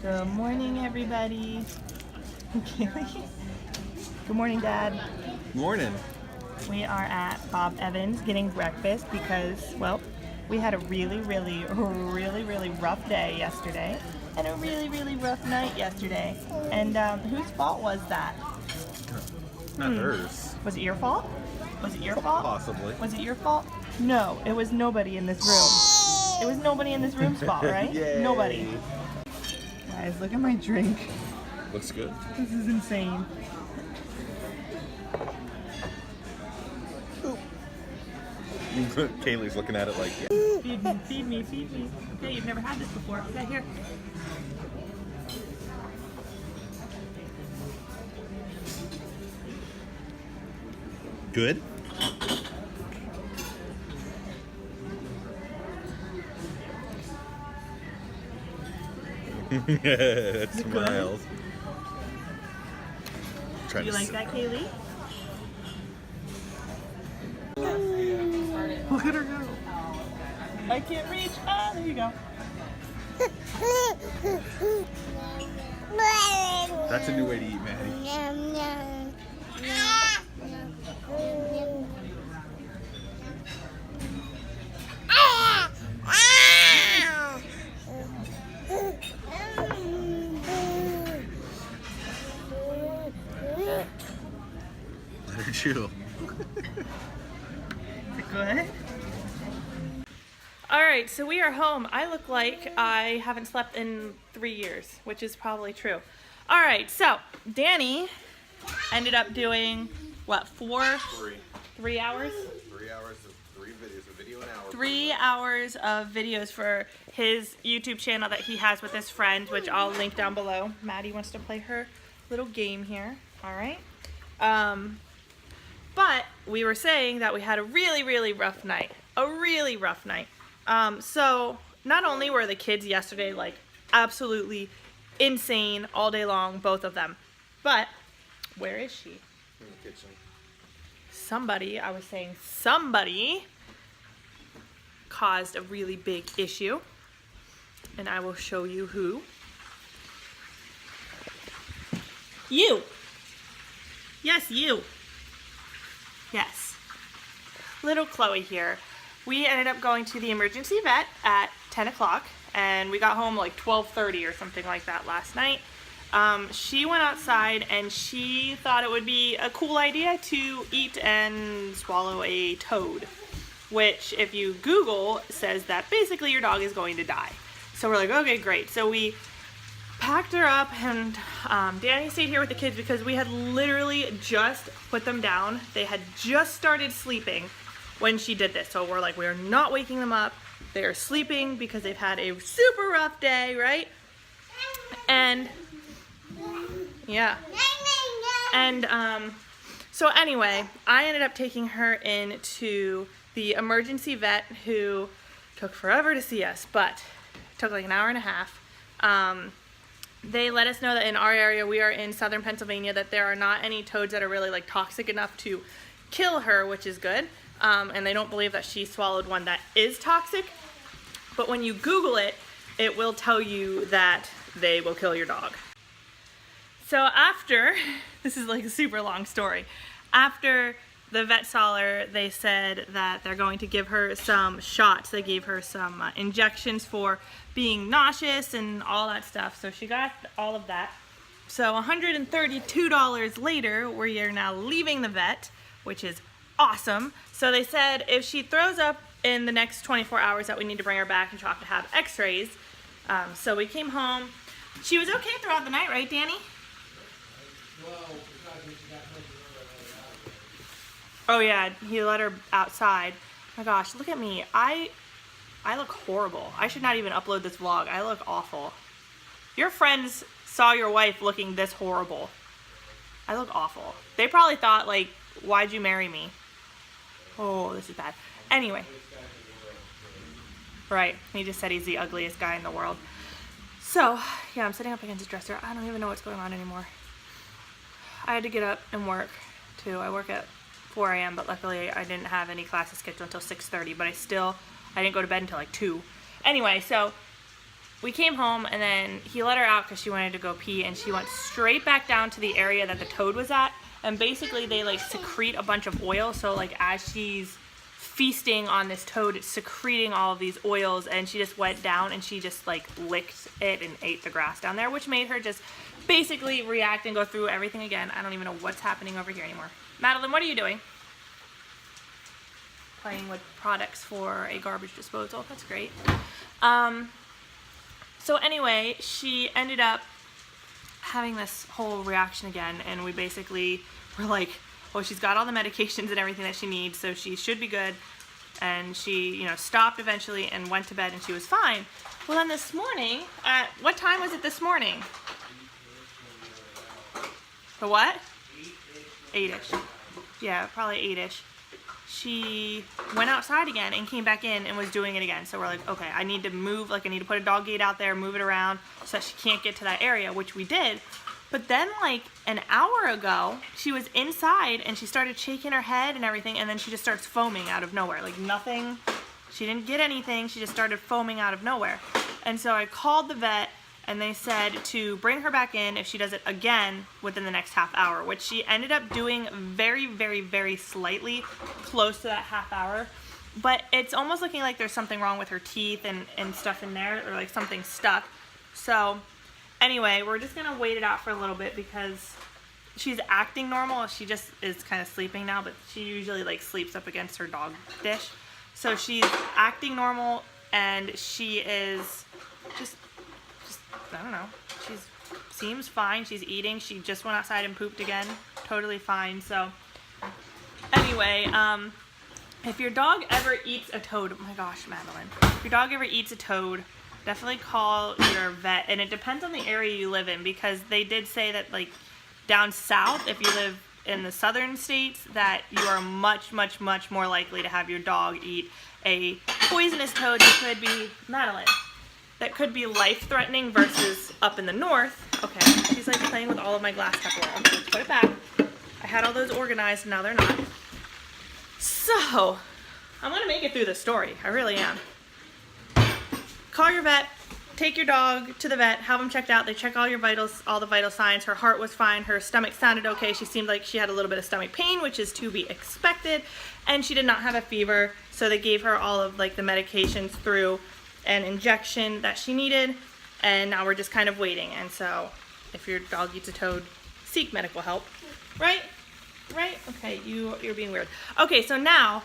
Good morning, everybody. Kaylee. Good morning, Dad. Morning. We are at Bob Evans getting breakfast because, well, we had a really rough day yesterday and a really rough night yesterday. And whose fault was that? Not hers. Was it your fault? Was it your fault? Possibly. Was it your fault? No, it was nobody in this room. It was nobody in this room's fault, right? Yay. Nobody. Guys, look at my drink. Looks good. This is insane. Kaylee's looking at it like, yeah. Feed me, feed me, feed me. Okay, you've never had this before. Okay, here. Good? It smiles. Do you like that, Kaylee? Look at her go. I can't reach. Ah, there you go. That's a new way to eat, Maddie. Let her chew. Good. All right, so we are home. I look like I haven't slept in 3 years, which is probably true. All right, so Danie ended up doing what, 3 hours? 3 hours of 3 videos, a video an hour. 3 hours of videos for his YouTube channel that he has with his friend, which I'll link down below. Maddie wants to play her little game here. All right. But we were saying that we had a really rough night. A really rough night. So not only were the kids yesterday like absolutely insane all day long, both of them, but where is she? In the kitchen. Somebody caused a really big issue, and I will show you who. You. Yes, you. Yes. Little Chloe here. We ended up going to the emergency vet at 10 o'clock, and we got home like 12:30 or something like that last night. She went outside and she thought it would be a cool idea to eat and swallow a toad, which if you Google says that basically your dog is going to die. So we're like, okay, great. So we packed her up, and Danie stayed here with the kids because we had literally just put them down. They had just started sleeping when she did this. So we're like, we're not waking them up. They are sleeping because they've had a super rough day, right? And yeah. And so anyway, I ended up taking her into the emergency vet, who took forever to see us, but took like an hour and a half. They let us know that in our area, we are in southern Pennsylvania, that there are not any toads that are really like toxic enough to kill her, which is good. And they don't believe that she swallowed one that is toxic. But when you Google it, it will tell you that they will kill your dog. So after, this is like a super long story, after the vet saw her, they said that they're going to give her some shots. They gave her some injections for being nauseous and all that stuff. So she got all of that. So $132 later, we are now leaving the vet, which is awesome. So they said if she throws up in the next 24 hours that we need to bring her back and she'll have to have x-rays. So we came home. She was okay throughout the night, right, Danie? Oh yeah, he let her outside. Oh my gosh, look at me. I look horrible. I should not even upload this vlog. I look awful. Your friends saw your wife looking this horrible. I look awful. They probably thought, like, why'd you marry me? Oh, this is bad. Anyway. Right, he just said he's the ugliest guy in the world. So, yeah, I'm sitting up against the dresser. I don't even know what's going on anymore. I had to get up and work, too. I work at 4 a.m., but luckily I didn't have any classes scheduled until 6:30, but I didn't go to bed until like 2. Anyway, so we came home and then he let her out because she wanted to go pee, and she went straight back down to the area that the toad was at. And basically they like secrete a bunch of oil, so like as she's feasting on this toad, it's secreting all of these oils, and she just went down and she just like licked it and ate the grass down there, which made her just basically react and go through everything again. I don't even know what's happening over here anymore. Madeline, what are you doing? Playing with products for a garbage disposal. That's great. So anyway, she ended up having this whole reaction again, and we basically were like, well, she's got all the medications and everything that she needs, so she should be good. And she, you know, stopped eventually and went to bed, and she was fine. Well, then this morning, at what time was it this morning? The what? 8-ish. Yeah, probably 8-ish. She went outside again and came back in and was doing it again. So we're like, okay, I need to move, like I need to put a dog gate out there, move it around so that she can't get to that area, which we did. But then like an hour ago, she was inside and she started shaking her head and everything, and then she just starts foaming out of nowhere. Like nothing, she didn't get anything, she just started foaming out of nowhere. And so I called the vet, and they said to bring her back in if she does it again within the next half hour, which she ended up doing very, very, very slightly close to that half hour. But it's almost looking like there's something wrong with her teeth and stuff in there, or like something stuck. So anyway, we're just gonna wait it out for a little bit because she's acting normal. She just is kind of sleeping now, but she usually like sleeps up against her dog dish. So she's acting normal, and she is just I don't know. She seems fine. She's eating. She just went outside and pooped again. Totally fine. So anyway, if your dog ever eats a toad, oh my gosh, Madeline, if your dog ever eats a toad, definitely call your vet. And it depends on the area you live in, because they did say that like down south, if you live in the southern states, that you are much, much, much more likely to have your dog eat a poisonous toad that could be, Madeline, that could be life-threatening versus up in the north. Okay, she's like playing with all of my glass Tupperware. Okay, let's put it back. I had all those organized, now they're not. So, I'm gonna make it through the story. I really am. Call your vet, take your dog to the vet, have them checked out. They check all your vitals, all the vital signs. Her heart was fine, her stomach sounded okay. She seemed like she had a little bit of stomach pain, which is to be expected, and she did not have a fever, so they gave her all of like the medications through an injection that she needed, and now we're just kind of waiting. And so if your dog eats a toad, seek medical help. Right? Right? Okay, you're being weird. Okay, so now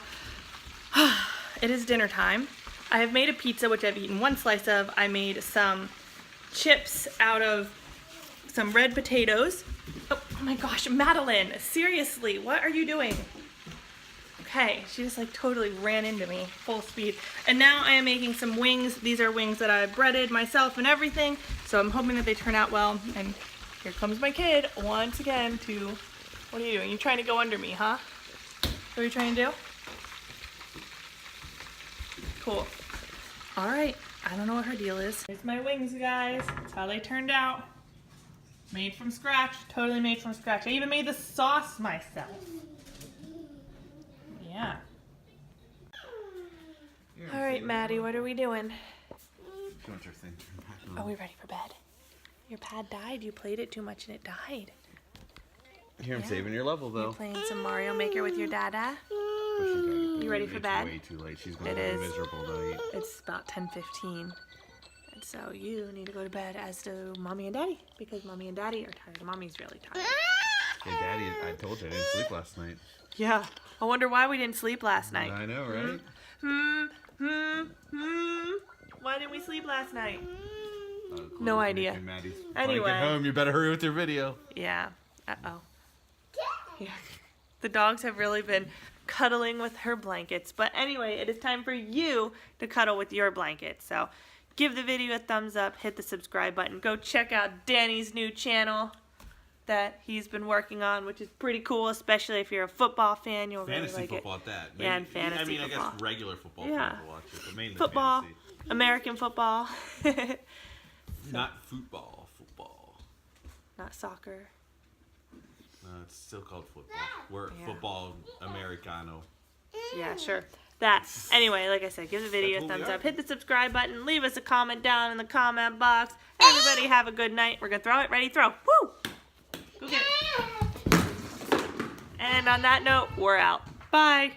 it is dinner time. I have made a pizza, which I've eaten one slice of. I made some chips out of some red potatoes. Oh my gosh, Madeline, seriously, what are you doing? Okay, she just like totally ran into me, full speed. And now I am making some wings. These are wings that I breaded myself and everything, so I'm hoping that they turn out well. And here comes my kid once again to, what are you doing? You're trying to go under me, huh? What are you trying to do? Cool. All right, I don't know what her deal is. Here's my wings, you guys. That's how they turned out. Made from scratch, totally made from scratch. I even made the sauce myself. Yeah. All right, Maddie, what are we doing? Are we ready for bed? Your pad died. You played it too much and it died. Here, I'm saving your level, though. You're playing some Mario Maker with your dada? You ready for bed? It's way too late. She's going to be miserable tonight. It's about 10:15. And so you need to go to bed, as do Mommy and Daddy, because Mommy and Daddy are tired. Mommy's really tired. Hey, Daddy, I told you I didn't sleep last night. Yeah. I wonder why we didn't sleep last night. I know, right? Why didn't we sleep last night? No idea. Anyway. Get home. You better hurry with your video. Yeah. Uh-oh. Yeah. The dogs have really been cuddling with her blankets. But anyway, it is time for you to cuddle with your blanket. So give the video a thumbs up, hit the subscribe button. Go check out Danny's new channel that he's been working on, which is pretty cool, especially if you're a football fan. You'll really like it. Fantasy football at that. Yeah, and fantasy football. I guess regular football yeah. people watch it, but mainly football, fantasy. American football. Not football. Not soccer. No, it's still called football. We're football Americano. Yeah, sure. that. Anyway, like I said, give the video a That's what we thumbs are. up. Hit the subscribe button. Leave us a comment down in the comment box. Everybody have a good night. We're going to throw it. Ready? Throw. Woo! Go get it. And on that note, we're out. Bye.